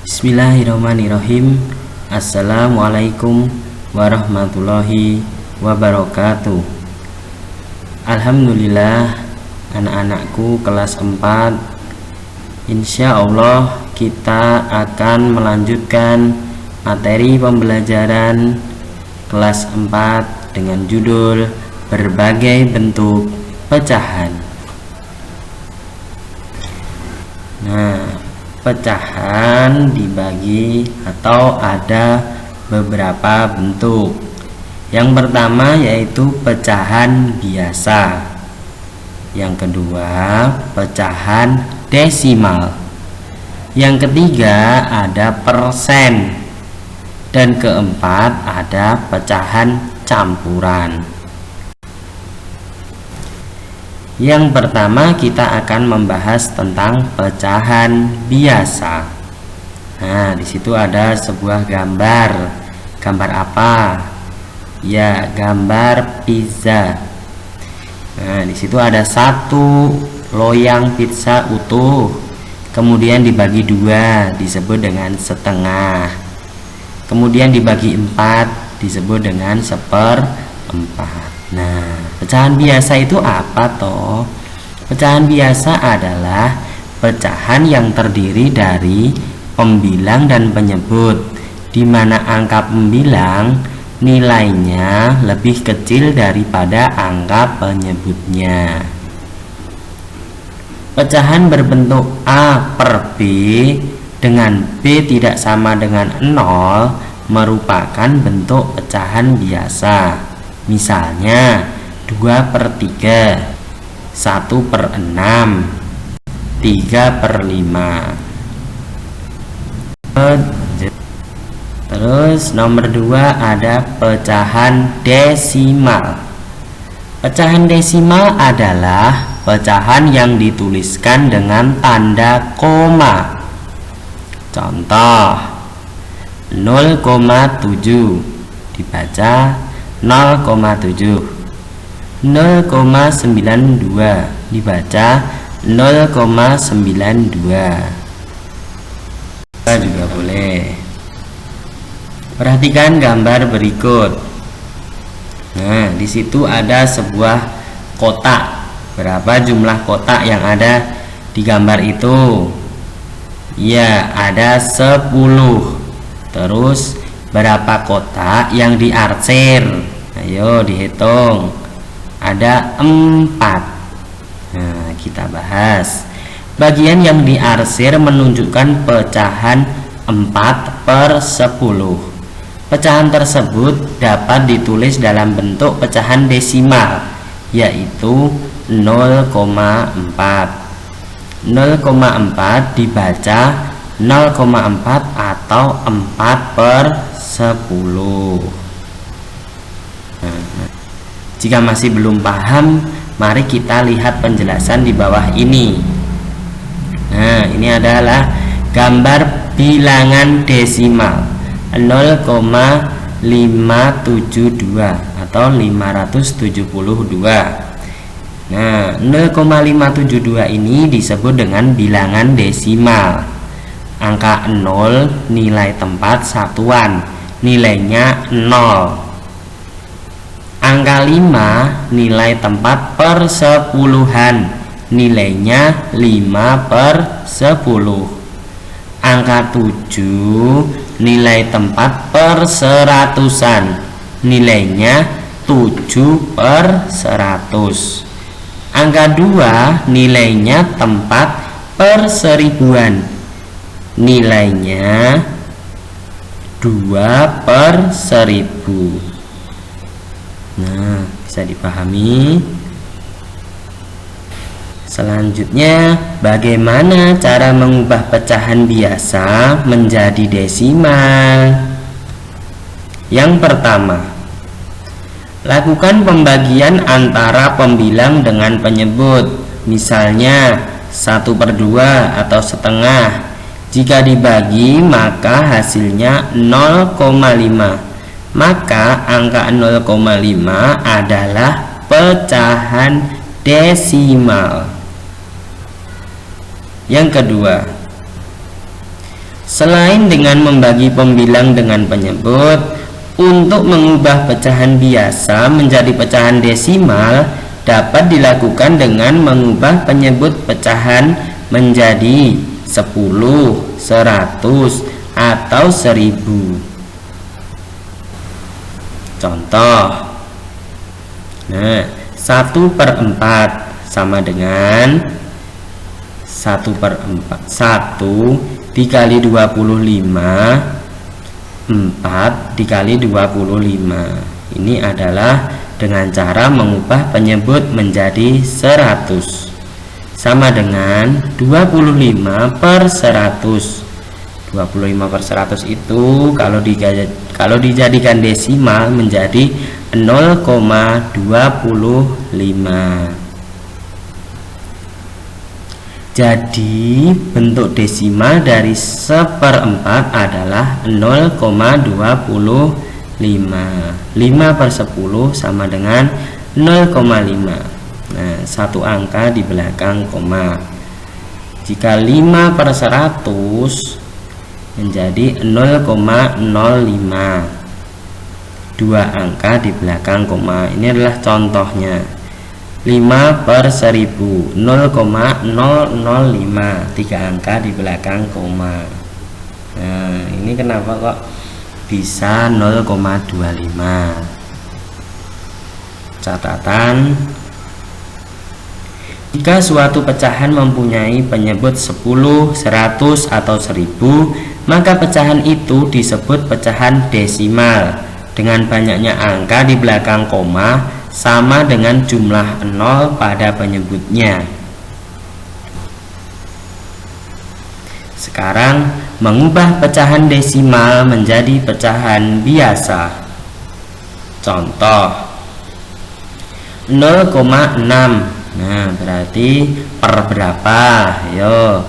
Bismillahirrahmanirrahim. Assalamualaikum warahmatullahi wabarakatuh. Alhamdulillah, anak-anakku kelas 4, insya Allah kita akan melanjutkan materi pembelajaran kelas 4 dengan judul berbagai bentuk pecahan. Nah, pecahan dibagi atau ada beberapa bentuk. Yang pertama yaitu pecahan biasa. Yang kedua pecahan desimal. Yang ketiga ada persen. Dan keempat ada pecahan campuran. Yang pertama kita akan membahas tentang pecahan biasa. Nah, di situ ada sebuah gambar. Gambar apa? Ya, gambar pizza. Nah, di situ ada satu loyang pizza utuh, kemudian dibagi dua, disebut dengan setengah. Kemudian dibagi 4, disebut dengan seperempat. Nah, pecahan biasa itu apa toh? Pecahan biasa adalah pecahan yang terdiri dari pembilang dan penyebut, di mana angka pembilang nilainya lebih kecil daripada angka penyebutnya. Pecahan berbentuk A per B dengan B tidak sama dengan 0 merupakan bentuk pecahan biasa. Misalnya 2/3, 1/6, 3/5. Terus nomor 2 ada pecahan desimal. Pecahan desimal adalah pecahan yang dituliskan dengan tanda koma. Contoh 0,7 dibaca 0,7, 0,92 dibaca 0,92. Juga boleh. Perhatikan gambar berikut. Nah, di situ ada sebuah kotak. Berapa jumlah kotak yang ada di gambar itu? Ya, ada 10. Terus berapa kotak yang diarsir? Ayo dihitung. Ada 4. Nah, kita bahas. Bagian yang diarsir menunjukkan pecahan 4/10. Pecahan tersebut dapat ditulis dalam bentuk pecahan desimal, yaitu 0,4. 0,4 dibaca 0,4 atau 4/10. Jika masih belum paham, mari kita lihat penjelasan di bawah ini. Nah, ini adalah gambar bilangan desimal 0,572 atau 572. Nah, 0,572 ini disebut dengan bilangan desimal. Angka 0 nilai tempat satuan, nilainya 0. Angka 5 nilai tempat persepuluhan, nilainya 5/10. Angka 7 nilai tempat perseratusan, nilainya 7/100. Angka 2 nilainya tempat perseribuan, nilainya 2/1000. Nah, bisa dipahami. Selanjutnya, bagaimana cara mengubah pecahan biasa menjadi desimal? Yang pertama, lakukan pembagian antara pembilang dengan penyebut. Misalnya 1/2 atau setengah. Jika dibagi maka hasilnya 0,5. Maka angka 0,5 adalah pecahan desimal. Yang kedua, Selain dengan membagi pembilang dengan penyebut, untuk mengubah pecahan biasa menjadi pecahan desimal dapat dilakukan dengan mengubah penyebut pecahan menjadi 10, 100, atau 1000. Contoh, 1/4 sama dengan 1/4 1 dikali 25, 4 dikali 25. Ini adalah dengan cara mengubah penyebut menjadi 100, sama dengan 25/100. 25/100 itu kalau dijadikan desimal menjadi 0,25. Jadi bentuk desimal dari 1/4 adalah 0,25. 5/10 sama dengan 0,5. Nah, satu angka di belakang koma. Jika 5/100 menjadi 0,05. Dua angka di belakang koma. Ini adalah contohnya. 5/1000, 0,005, 3 angka di belakang koma. Nah, ini kenapa kok bisa 0,25? Catatan: jika suatu pecahan mempunyai penyebut 10, 100, atau 1000, maka pecahan itu disebut pecahan desimal. Dengan banyaknya angka di belakang koma sama dengan jumlah 0 pada penyebutnya. Sekarang mengubah pecahan desimal menjadi pecahan biasa. Contoh, 0,6. Nah, berarti per berapa? Yo.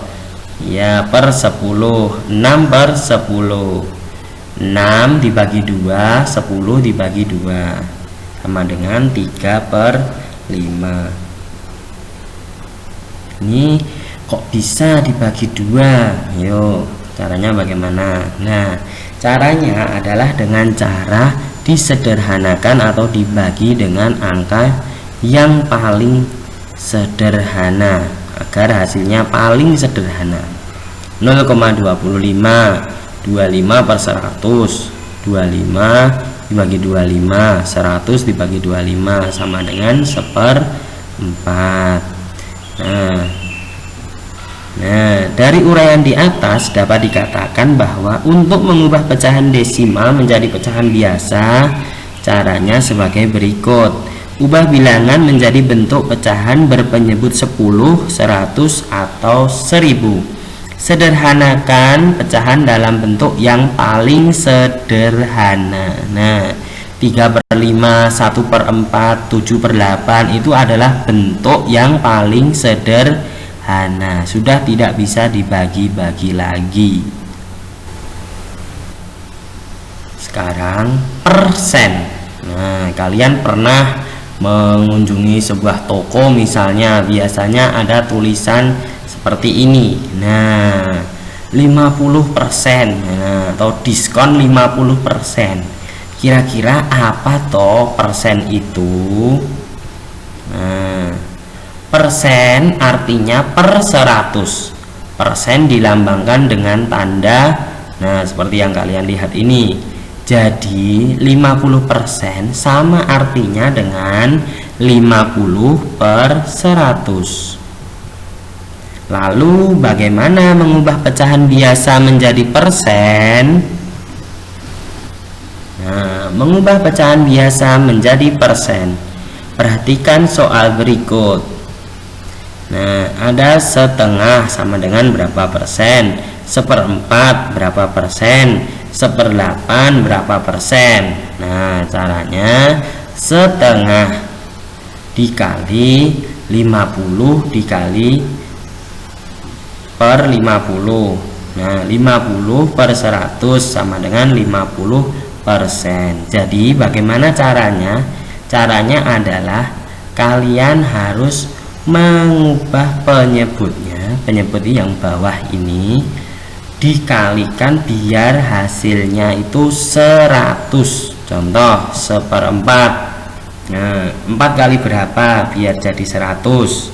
Ya, per 10. 6/10. 6 dibagi 2, 10 dibagi 2, sama dengan 3/5. Ini kok bisa dibagi 2? Yuk, caranya bagaimana? Nah, caranya adalah dengan cara disederhanakan atau dibagi dengan angka yang paling sederhana agar hasilnya paling sederhana. 0,25, 25/100, 25 dibagi 25, 100 dibagi 25, sama dengan 1/4. Nah, dari uraian di atas dapat dikatakan bahwa untuk mengubah pecahan desimal menjadi pecahan biasa, caranya sebagai berikut. Ubah bilangan menjadi bentuk pecahan berpenyebut 10, 100, atau 1000. Sederhanakan pecahan dalam bentuk yang paling sederhana. Nah, 3/5, 1/4, 7/8 itu adalah bentuk yang paling sederhana. Sudah tidak bisa dibagi-bagi lagi. Sekarang persen. Nah, kalian pernah mengunjungi sebuah toko misalnya, biasanya ada tulisan seperti ini. Nah, 50%, atau diskon 50%. Kira-kira apa toh persen itu? Nah, persen artinya per 100. Persen dilambangkan dengan tanda, nah, seperti yang kalian lihat ini. Jadi 50% sama artinya dengan 50/100. Lalu bagaimana mengubah pecahan biasa menjadi persen? Nah, mengubah pecahan biasa menjadi persen. Perhatikan soal berikut. Nah, ada setengah sama dengan berapa persen? 1/4 berapa persen? 1/8 berapa persen? Nah, caranya setengah dikali 50 dikali per 50. Nah, 50/100 sama dengan 50%. Jadi bagaimana caranya? Caranya adalah kalian harus mengubah penyebutnya, penyebut yang bawah ini dikalikan biar hasilnya itu 100. Contoh 1/4. Nah, 4 kali berapa biar jadi 100?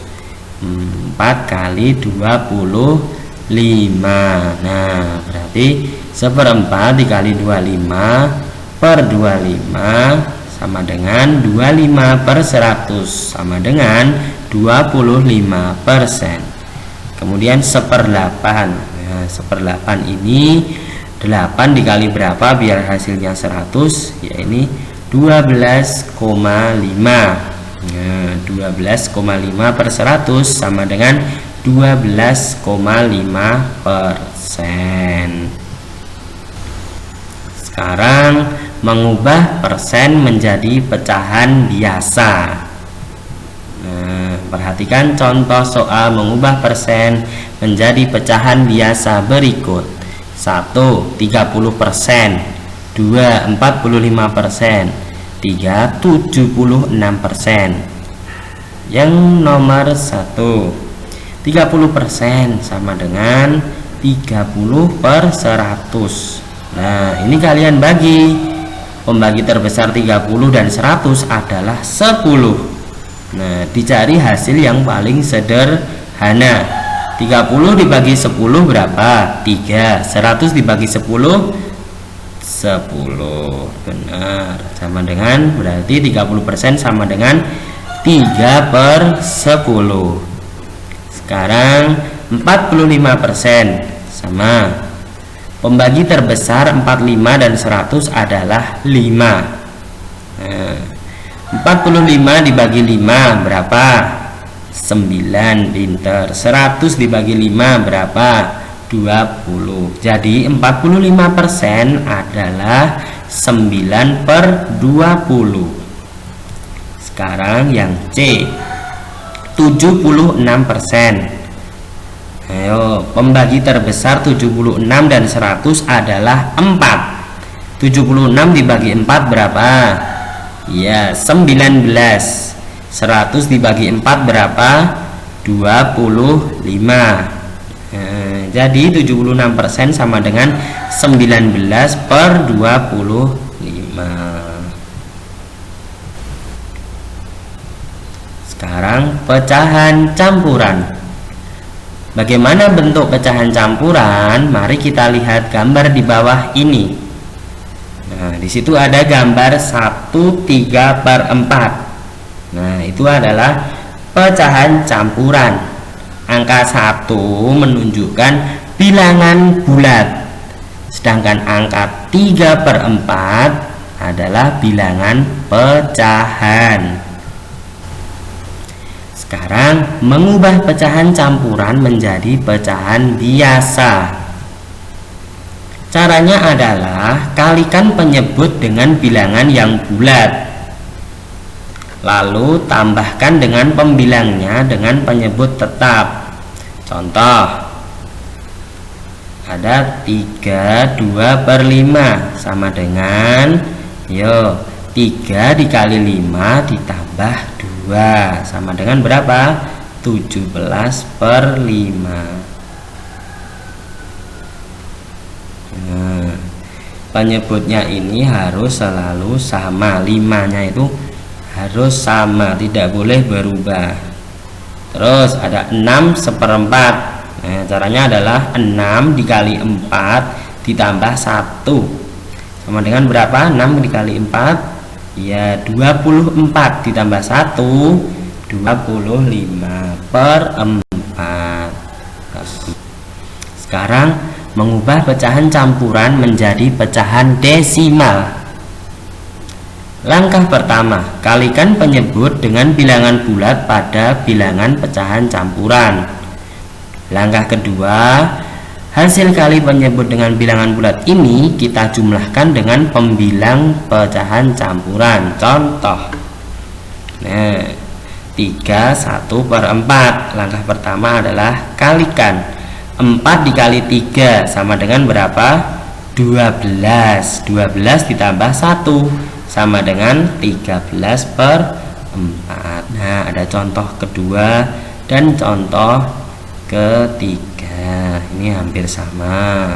4 kali 25. Nah, berarti 1/4 dikali 25 per 25 sama dengan 25 per 100 sama dengan 25%. Kemudian 1/8. Nah, 1/8 ini 8 dikali berapa biar hasilnya 100? Ya ini 12,5. Nah, 12,5 per 100 sama dengan 12,5%. Sekarang mengubah persen menjadi pecahan biasa. Nah, perhatikan contoh soal mengubah persen menjadi pecahan biasa berikut. 1. 30%, 2. 45%, 3. 76%. Yang nomor 1, 30% sama dengan 30 per 100. Nah, ini kalian bagi. Pembagi terbesar 30 dan 100 adalah 10. Nah, dicari hasil yang paling sederhana. 30 dibagi 10 berapa? 3. 100 dibagi 10, 10. Benar. Sama dengan, berarti 30% sama dengan 3 per 10. Sekarang 45% sama. Pembagi terbesar 45 dan 100 adalah 5. Nah, 45 dibagi 5 berapa? 9. Pinter. 100 dibagi 5 berapa? 20. Jadi 45% adalah 9 per 20. Sekarang yang C, 76%. Ayo, pembagi terbesar 76 dan 100 adalah 4. 76 dibagi 4 berapa? Ya, 19. 100 dibagi 4 berapa? 25. Jadi 76% sama dengan 19 per 25. Sekarang pecahan campuran. Bagaimana bentuk pecahan campuran? Mari kita lihat gambar di bawah ini. Nah, di situ ada gambar 1/3/4. Nah, itu adalah pecahan campuran. Angka 1 menunjukkan bilangan bulat, sedangkan angka 3/4 adalah bilangan pecahan. Sekarang mengubah pecahan campuran menjadi pecahan biasa. Caranya adalah kalikan penyebut dengan bilangan yang bulat, lalu tambahkan dengan pembilangnya dengan penyebut tetap. Contoh, ada 3/2/5 sama dengan, 3 dikali 5 ditambah 2 sama dengan berapa? 17/5. Nah, penyebutnya ini harus selalu sama. 5-nya itu harus sama, tidak boleh berubah. Terus ada 6/4. Nah, caranya adalah 6 dikali 4 ditambah 1 sama dengan berapa? 6 dikali 4, ya 24 ditambah 1, 25/4. Sekarang mengubah pecahan campuran menjadi pecahan desimal. Langkah pertama, kalikan penyebut dengan bilangan bulat pada bilangan pecahan campuran. Langkah kedua, hasil kali penyebut dengan bilangan bulat ini kita jumlahkan dengan pembilang pecahan campuran. Contoh, nah, 3 1/4. Langkah pertama adalah kalikan 4 dikali 3 sama dengan berapa? 12. 12 ditambah 1 sama dengan 13/4. Nah, ada contoh kedua dan contoh ketiga. Nah, ini hampir sama.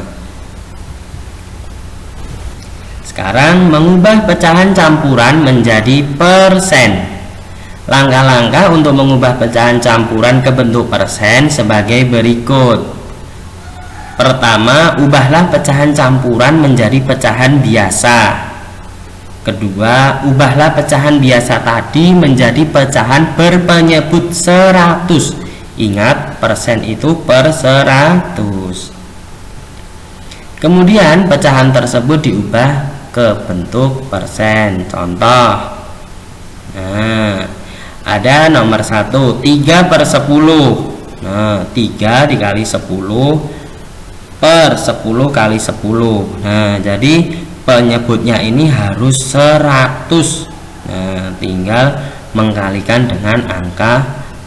Sekarang mengubah pecahan campuran menjadi persen. Langkah-langkah untuk mengubah pecahan campuran ke bentuk persen sebagai berikut. Pertama, ubahlah pecahan campuran menjadi pecahan biasa. Kedua, ubahlah pecahan biasa tadi menjadi pecahan berpenyebut 100. Ingat, persen itu per 100. Kemudian pecahan tersebut diubah ke bentuk persen. Contoh, nah, ada nomor 1, 3 per 10. Nah, 3 dikali 10 per 10 kali 10. Nah, jadi penyebutnya ini harus 100. Nah, tinggal mengkalikan dengan angka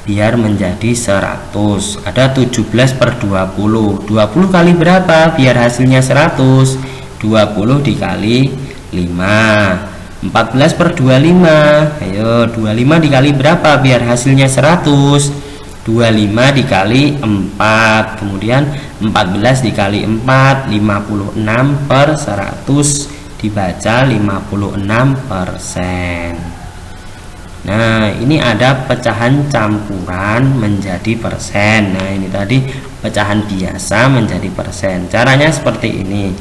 biar menjadi 100. Ada 17 per 20. 20 kali berapa biar hasilnya 100? 20 dikali 5. 14 per 25. Ayo, 25 dikali berapa biar hasilnya 100? 25 dikali 4. Kemudian 14 dikali 4, 56 per 100 dibaca 56%. Nah, ini ada pecahan campuran menjadi persen. Nah, ini tadi pecahan biasa menjadi persen. Caranya seperti ini.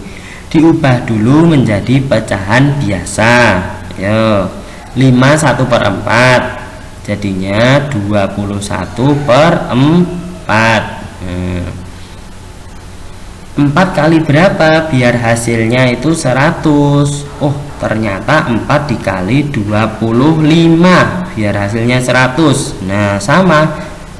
Diubah dulu menjadi pecahan biasa. Ayo, 5 1 per 4 jadinya 21 per 4. 4 kali berapa biar hasilnya itu 100? Oh, ternyata 4 dikali 25 biar hasilnya 100. Nah, sama,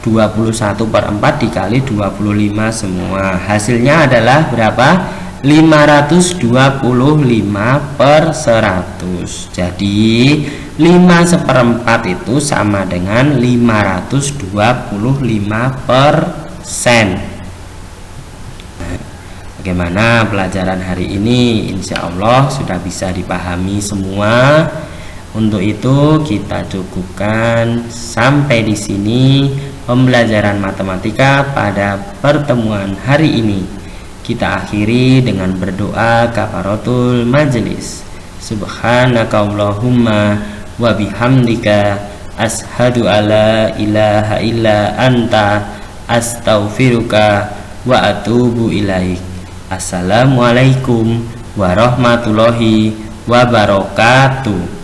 21 per 4 dikali 25 semua. Hasilnya adalah berapa? 525 per 100. Jadi 5 seperempat itu sama dengan 525%. Bagaimana pelajaran hari ini? Insya Allah sudah bisa dipahami semua. Untuk itu kita cukupkan sampai di sini pembelajaran matematika pada pertemuan hari ini. Kita akhiri dengan berdoa kafaratul majelis. Subhanakallahumma wa bihamdika ashhadu alla ilaha illa anta astaghfiruka wa atubu ilaik. Assalamualaikum warahmatullahi wabarakatuh.